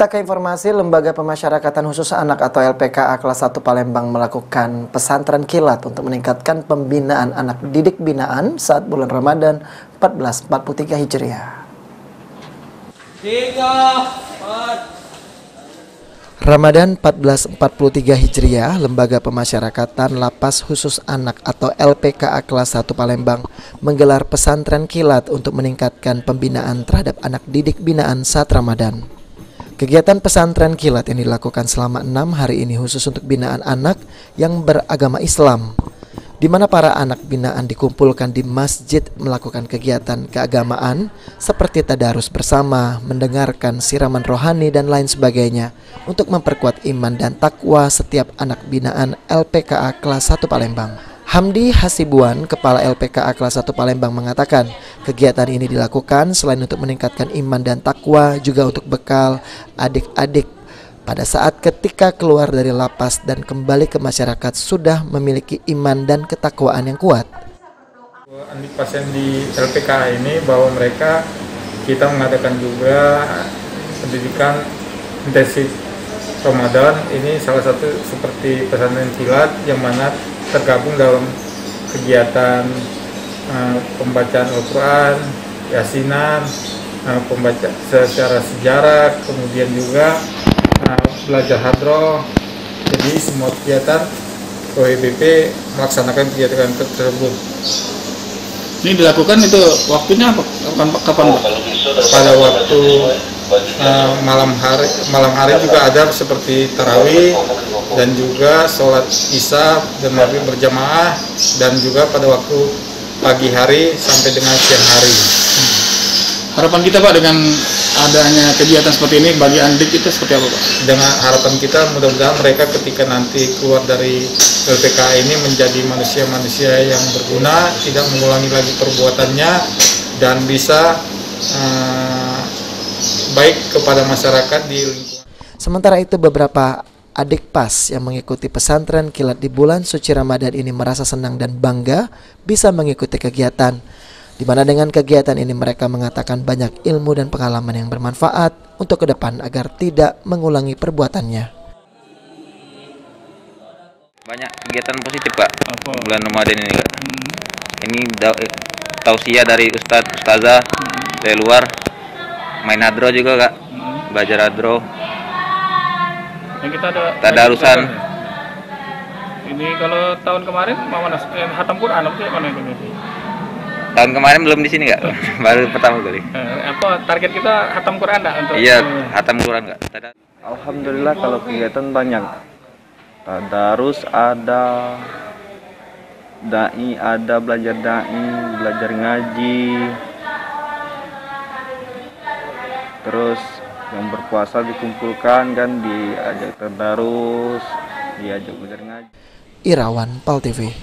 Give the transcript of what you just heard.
Kita ke informasi. Lembaga Pemasyarakatan Khusus Anak atau LPKA kelas 1 Palembang melakukan pesantren kilat untuk meningkatkan pembinaan anak didik binaan saat bulan Ramadan 1443 Hijriah. Ramadan 1443 Hijriah, Lembaga Pemasyarakatan Lapas Khusus Anak atau LPKA kelas 1 Palembang menggelar pesantren kilat untuk meningkatkan pembinaan terhadap anak didik binaan saat Ramadan. Kegiatan pesantren kilat yang dilakukan selama 6 hari ini khusus untuk binaan anak yang beragama Islam, di mana para anak binaan dikumpulkan di masjid melakukan kegiatan keagamaan seperti tadarus bersama, mendengarkan siraman rohani dan lain sebagainya untuk memperkuat iman dan takwa setiap anak binaan LPKA kelas 1 Palembang. Hamdi Hasibuan, Kepala LPKA kelas 1 Palembang mengatakan, kegiatan ini dilakukan selain untuk meningkatkan iman dan takwa juga untuk bekal adik-adik pada saat ketika keluar dari lapas dan kembali ke masyarakat sudah memiliki iman dan ketakwaan yang kuat. Adik pasien di LPKA ini bahwa mereka kita mengadakan juga pendidikan intensif Ramadan. Ini salah satu seperti pesantren kilat yang mana tergabung dalam kegiatan pembacaan Al-Quran, yasinan, pembaca secara sejarah, kemudian juga belajar hadroh. Jadi semua kegiatan OEBP melaksanakan kegiatan tersebut. Ini dilakukan itu waktunya kapan Pak? Pada waktu malam hari juga ada seperti tarawih dan juga sholat isya dan maghrib berjamaah, dan juga pada waktu pagi hari sampai dengan siang hari. Harapan kita Pak dengan adanya kegiatan seperti ini bagi adik itu seperti apa Pak? Dengan harapan kita mudah-mudahan mereka ketika nanti keluar dari LPKA ini menjadi manusia-manusia yang berguna, tidak mengulangi lagi perbuatannya, dan bisa baik kepada masyarakat di lingkungan. Sementara itu, beberapa adik PAS yang mengikuti pesantren kilat di bulan suci Ramadan ini merasa senang dan bangga bisa mengikuti kegiatan, di mana dengan kegiatan ini mereka mengatakan banyak ilmu dan pengalaman yang bermanfaat untuk ke depan agar tidak mengulangi perbuatannya. Banyak kegiatan positif Pak bulan Ramadan ini Kak. Ini tausiah dari ustazah dari luar, main hadroh juga Kak, belajar hadroh. Yang kita ada tadarusan. Ini kalau tahun kemarin mau mana? Hatam Quran apa sih mana itu? Tahun kemarin belum di sini Kak, baru pertama kali. Apa target kita hatam Quran enggak untuk? Iya, hatam Quran Kak. Alhamdulillah kalau kegiatan banyak. Tadarus ada, dai ada, belajar ngaji. Terus yang berpuasa dikumpulkan kan, diajak tadarus, diajak belajar ngaji. Irawan, PAL TV.